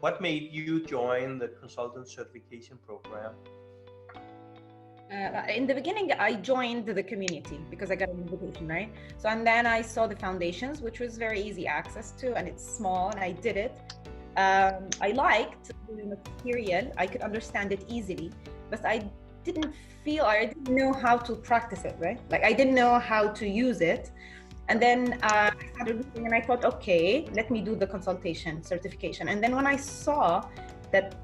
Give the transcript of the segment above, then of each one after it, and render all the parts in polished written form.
What made you join the consultant certification program? In the beginning, I joined the community because I got an invitation, right? So, and then I saw the foundations, which was very easy access to, and it's small, and I did it. I liked the material. I could understand it easily, but I didn't know how to practice it, right? Like I didn't know how to use it. And then I started reading and I thought, okay, let me do the consultation certification. And then when I saw that,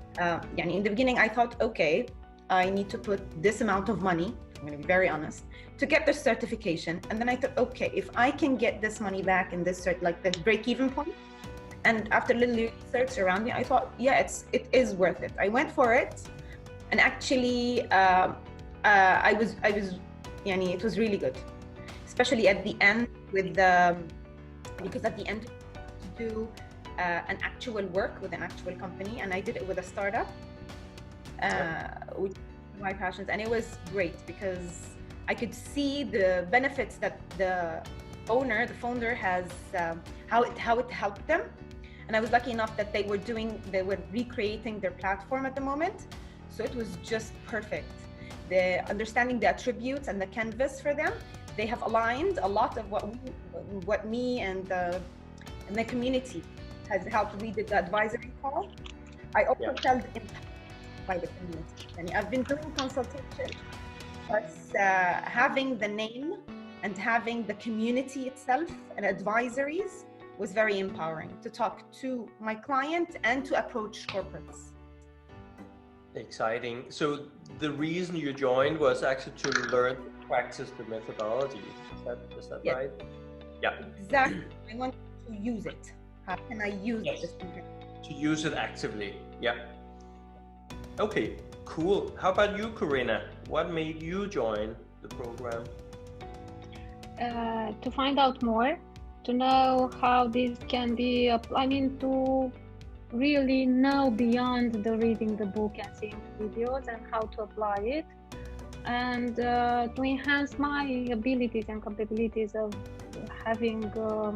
in the beginning, I thought, okay, I need to put this amount of money, I'm going to be very honest, to get the certification. And then I thought, okay, if I can get this money back in this like the break-even point, and after a little research around it, I thought, yeah, it is worth it. I went for it, and actually, it was really good, especially at the end because at the end to do an actual work with an actual company, and I did it with a startup, which is my passions, and it was great because I could see the benefits that the founder has, how it helped them. And I was lucky enough that they were recreating their platform at the moment. So it was just perfect. The understanding the attributes and the canvas for them, they have aligned a lot of what me and the community has helped. We did the advisory call. I also felt impacted by the community. And I've been doing consultation, but having the name and having the community itself and advisories was very empowering to talk to my client and to approach corporates. Exciting. So the reason you joined was actually to learn to practice the methodology. Is that right? Yeah. Exactly. I want to use it. How can I use this? To use it actively. Yeah. Okay, cool. How about you, Corinna? What made you join the program? To find out more, to know how this can be, to really know beyond the reading the book and seeing videos and how to apply it, and to enhance my abilities and capabilities of having a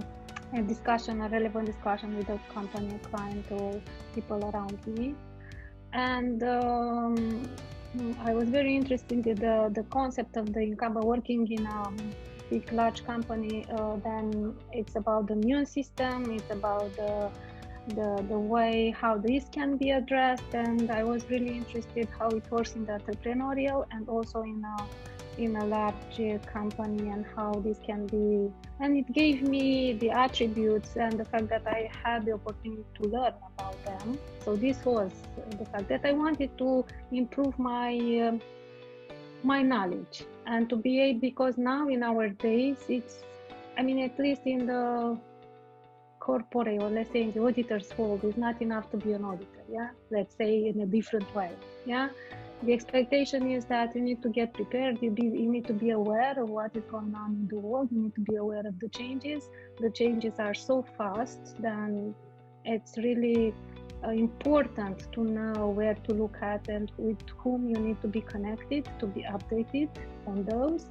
relevant discussion with a company, a client, or people around me. And I was very interested in the concept of the incumbent working in a big, large company. Then it's about the immune system, it's about the way how this can be addressed, and I was really interested how it works in the entrepreneurial and also in a large company, and how this can be, and it gave me the attributes and the fact that I had the opportunity to learn about them. So this was the fact that I wanted to improve my my knowledge and to be able, because now in our days it's, at least in the corporate, or let's say in the auditor's world, it's not enough to be an auditor, let's say in a different way. The expectation is that you need to get prepared, you need to be aware of what is going on in the world, you need to be aware of the changes. The changes are so fast, then it's really important to know where to look at and with whom you need to be connected, to be updated on those.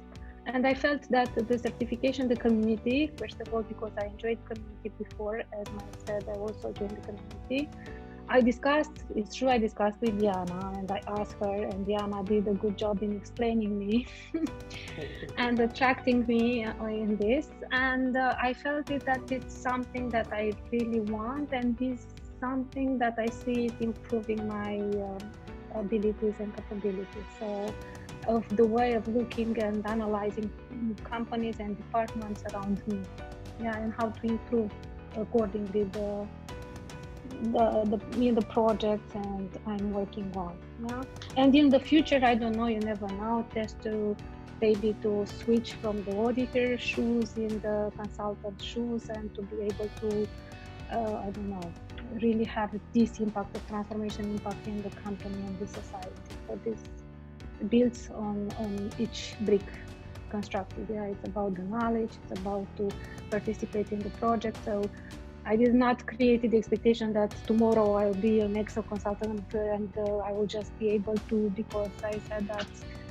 And I felt that the certification, the community, first of all, because I enjoyed community before, as I said, I also joined the community. It's true, I discussed with Diana and I asked her, and Diana did a good job in explaining me and attracting me in this. And I felt that it's something that I really want, and this is something that I see it improving my abilities and capabilities. So, of the way of looking and analyzing companies and departments around me, and how to improve accordingly the projects and I'm working on. And in the future, I don't know, you never know, just to maybe to switch from the auditor shoes in the consultant shoes, and to be able to really have this impact, the transformation impact in the company and the society. So this builds on each brick constructed. It's about the knowledge, it's about to participate in the project. So I did not create the expectation that tomorrow I'll be an Excel consultant and I will just be able to, because I said that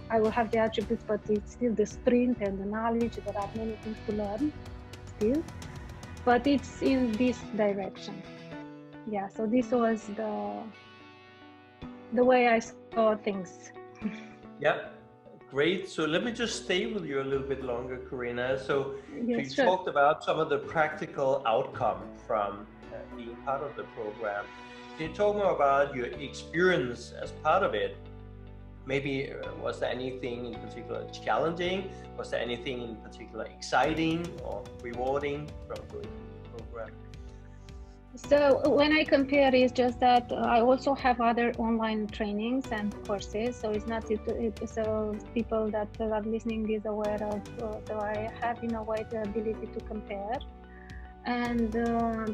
I will have the attributes, but it's still the sprint and the knowledge. There are many things to learn still, but it's in this direction. yeah, so this was the way I saw things. Yeah, great. So let me just stay with you a little bit longer, Karina. So you Yes, sure. talked about some of the practical outcome from being part of the program. Can you talk more about your experience as part of it? Maybe was there anything in particular challenging? Was there anything in particular exciting or rewarding from going through the program? So when I compare, it's just that I also have other online trainings and courses. So it's not so people that are listening is aware of. So I have in a way the ability to compare, and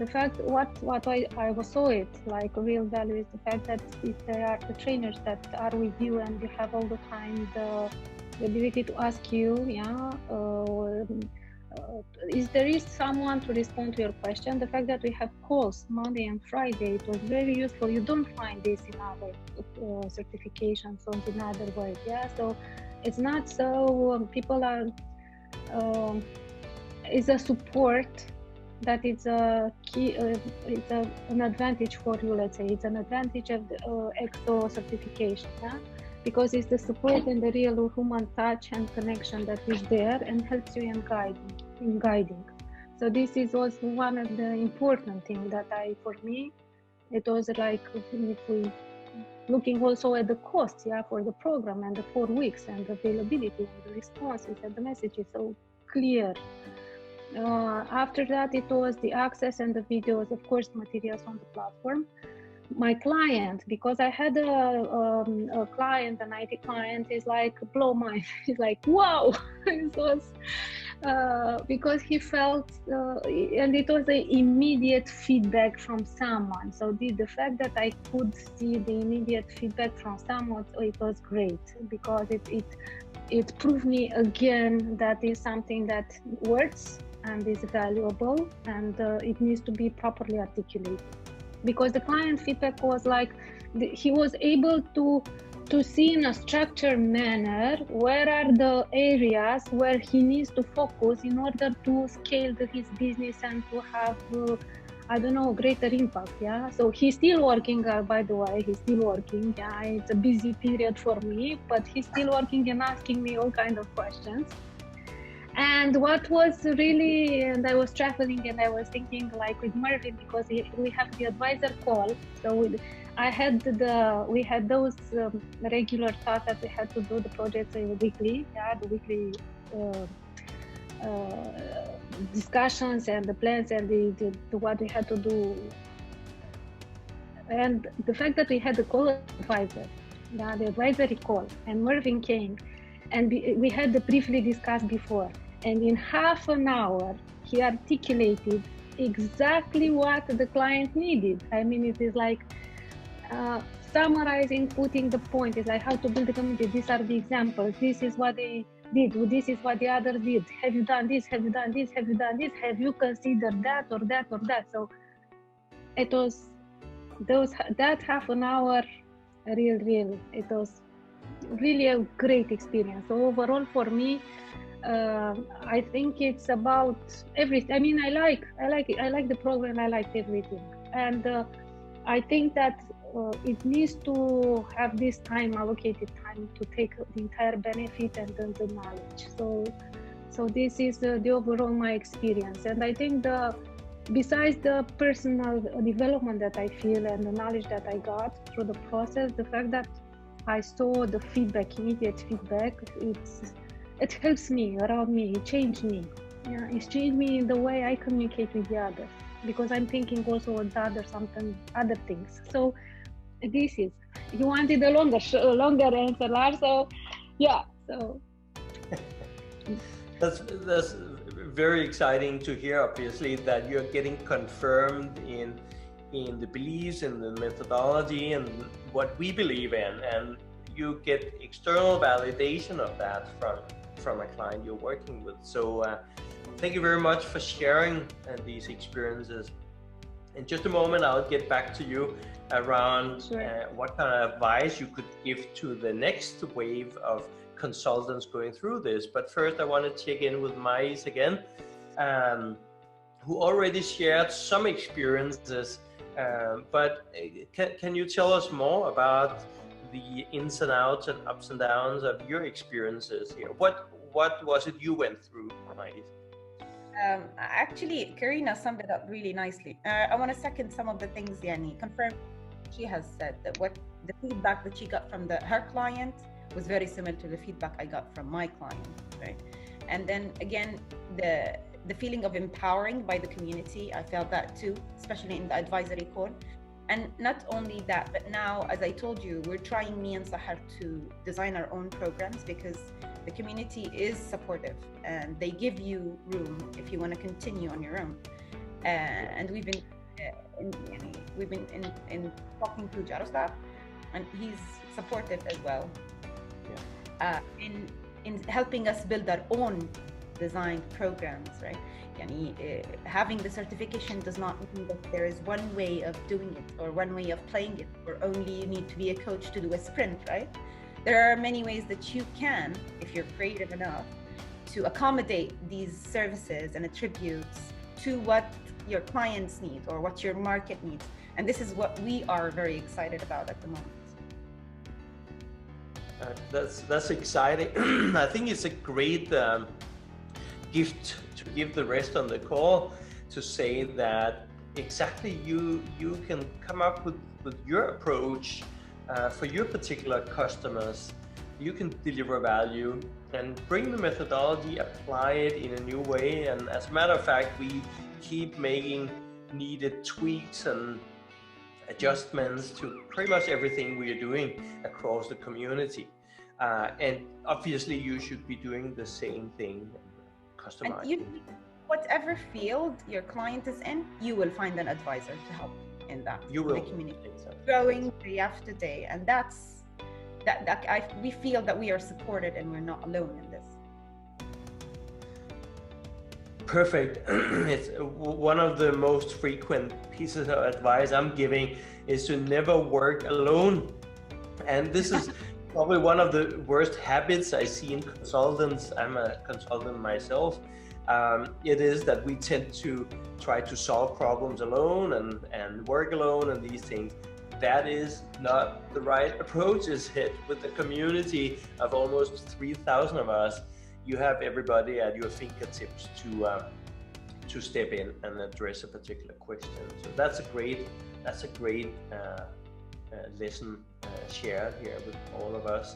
the fact what I saw it like real value is the fact that if there are the trainers that are with you and you have all the time the ability to ask you, if there is someone to respond to your question. The fact that we have calls Monday and Friday, it was very useful. You don't find this in other certifications or in other ways. Yeah, so it's not so people are is a support that it's a key. An advantage for you. Let's say it's an advantage of the EXO certification. Yeah. Because it's the support and the real human touch and connection that is there and helps you in guiding. So this is also one of the important things that for me, it was like if we looking also at the cost, yeah, for the program and the 4 weeks and the availability and the responses and the messages so clear. After that, it was the access and the videos, of course, materials on the platform. My client, because I had a client, an IT client, is like blow mind. He's like, wow, it was because he felt, and it was an immediate feedback from someone. So the fact that I could see the immediate feedback from someone, it was great because it proved me again that is something that works and is valuable, and it needs to be properly articulated. Because the client feedback was like he was able to see in a structured manner where are the areas where he needs to focus in order to scale his business and to have I don't know, greater impact. Yeah, so he's still working, by the way, he's still working. Yeah, it's a busy period for me, but he's still working and asking me all kinds of questions. And what was really, and I was traveling and I was thinking like with Mervin, because we have the advisor call. So we had those regular tasks that we had to do, the projects weekly, yeah, the weekly discussions and the plans and the what we had to do. And the fact that we had the call advisor, yeah, the advisory call, and Mervin came, and we had the briefly discussed before, and in half an hour he articulated exactly what the client needed. I mean, it is like summarizing, putting the point. It's like how to build a community. These are the examples. This is what they did. This is what the others did. Have you done this? Have you done this? Have you done this? Have you considered that or that or that? So it was that half an hour, real. It was really a great experience. So overall for me, I think it's about everything. I mean, I like the program. I like everything, and I think that it needs to have this time, allocated time, to take the entire benefit and the knowledge. So this is the overall my experience, and I think besides the personal development that I feel and the knowledge that I got through the process, the fact that I saw the feedback, immediate feedback, it helps me around me. It changed me. Yeah, it's changed me in the way I communicate with the others, because I'm thinking also with other things. So this is, you wanted a longer answer, Lars. So yeah, so that's very exciting to hear. Obviously, that you're getting confirmed in the beliefs and the methodology and what we believe in, and you get external validation of that from a client you're working with. So thank you very much for sharing these experiences. In just a moment, I'll get back to you around what kind of advice you could give to the next wave of consultants going through this. But first, I want to check in with Mais again, who already shared some experiences But can you tell us more about the ins and outs and ups and downs of your experiences here? What was it you went through, Maïs? Actually, Karina summed it up really nicely. I want to second some of the things Yani confirmed. She has said that what the feedback that she got from her client was very similar to the feedback I got from my client, right? And then again, the feeling of empowering by the community, I felt that too, especially in the advisory call. And not only that, but now, as I told you, we're trying, me and Sahar, to design our own programs because the community is supportive and they give you room if you want to continue on your own. And we've been in talking to Jaroslav, and he's supportive as well. Yeah. In helping us build our own designed programs, right? Having the certification does not mean that there is one way of doing it or one way of playing it, or only you need to be a coach to do a sprint, right? There are many ways that you can, if you're creative enough, to accommodate these services and attributes to what your clients need or what your market needs. And this is what we are very excited about at the moment. That's exciting. I think it's a great gift to give the rest on the call, to say that exactly you can come up with your approach for your particular customers. You can deliver value and bring the methodology, apply it in a new way. And as a matter of fact, we keep making needed tweaks and adjustments to pretty much everything we are doing across the community. And obviously you should be doing the same thing, customizing. Whatever field your client is in, you will find an advisor to help in that. You will. The community growing day after day, and we feel that we are supported and we're not alone in this. Perfect. It's one of the most frequent pieces of advice I'm giving is to never work alone. And this is probably one of the worst habits I see in consultants. I'm a consultant myself. It is that we tend to try to solve problems alone and work alone and these things. That is not the right approach, is it? With a community of almost 3,000 of us, you have everybody at your fingertips to step in and address a particular question. So that's a great lesson shared here with all of us.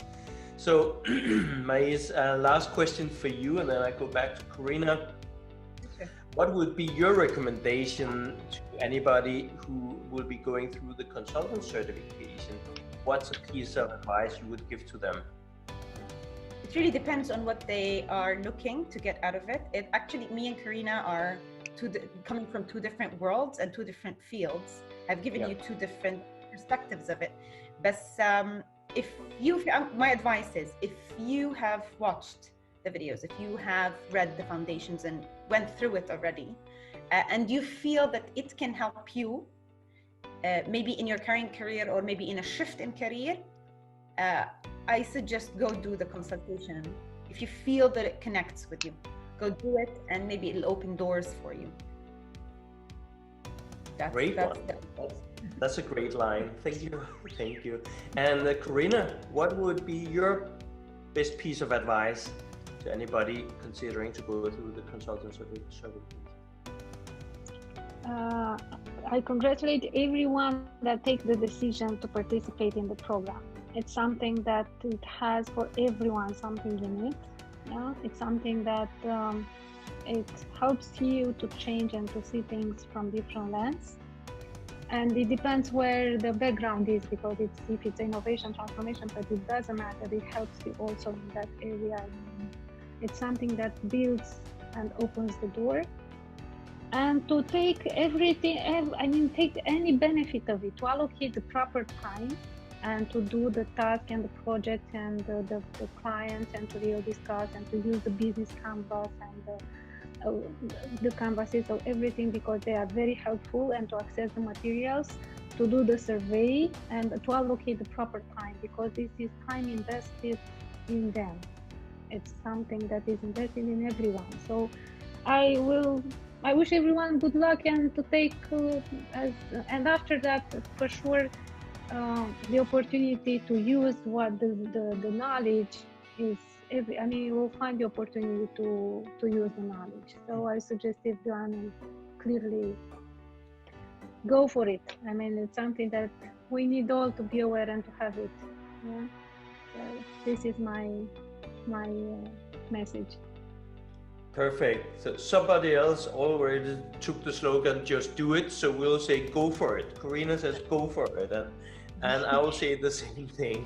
So, Maïs, last question for you, and then I go back to Karina. Okay. What would be your recommendation to anybody who will be going through the consultant certification? What's a piece of advice you would give to them? It really depends on what they are looking to get out of it. Actually, me and Karina are coming from two different worlds and two different fields. I've given you two different perspectives of it. But my advice is, if you have watched the videos, if you have read the foundations and went through it already, and you feel that it can help you, maybe in your current career or maybe in a shift in career, I suggest go do the consultation. If you feel that it connects with you, go do it, and maybe it'll open doors for you. That's a great line. Thank you. And Karina, what would be your best piece of advice to anybody considering to go through the consultant certification? I congratulate everyone that takes the decision to participate in the program. It's something that it has for everyone something in it. Yeah, it's something that it helps you to change and to see things from different lens. And it depends where the background is, because if it's innovation, transformation, but it doesn't matter. It helps you also in that area. It's something that builds and opens the door. And to take everything, take any benefit of it, to allocate the proper time and to do the task and the project and the client, and to really discuss and to use the business canvas and the canvases of everything, because they are very helpful, and to access the materials, to do the survey and to allocate the proper time, because this is time invested in them. It's something that is invested in everyone. So I I wish everyone good luck and to take and after that, for sure, the opportunity to use what the knowledge is. I mean, you will find the opportunity to use the knowledge. So I suggest everyone clearly go for it. I mean, it's something that we need all to be aware and to have it. Yeah. So this is my message. Perfect. So somebody else already took the slogan, just do it. So we'll say, go for it. Karina says, go for it. And I will say the same thing.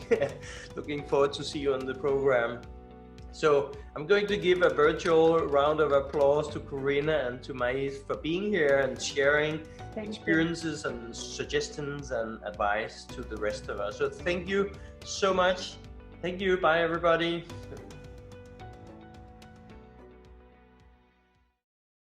Looking forward to see you on the program. So I'm going to give a virtual round of applause to Karina and to Mais for being here and sharing experiences and suggestions and advice to the rest of us. So thank you so much. Thank you. Bye, everybody.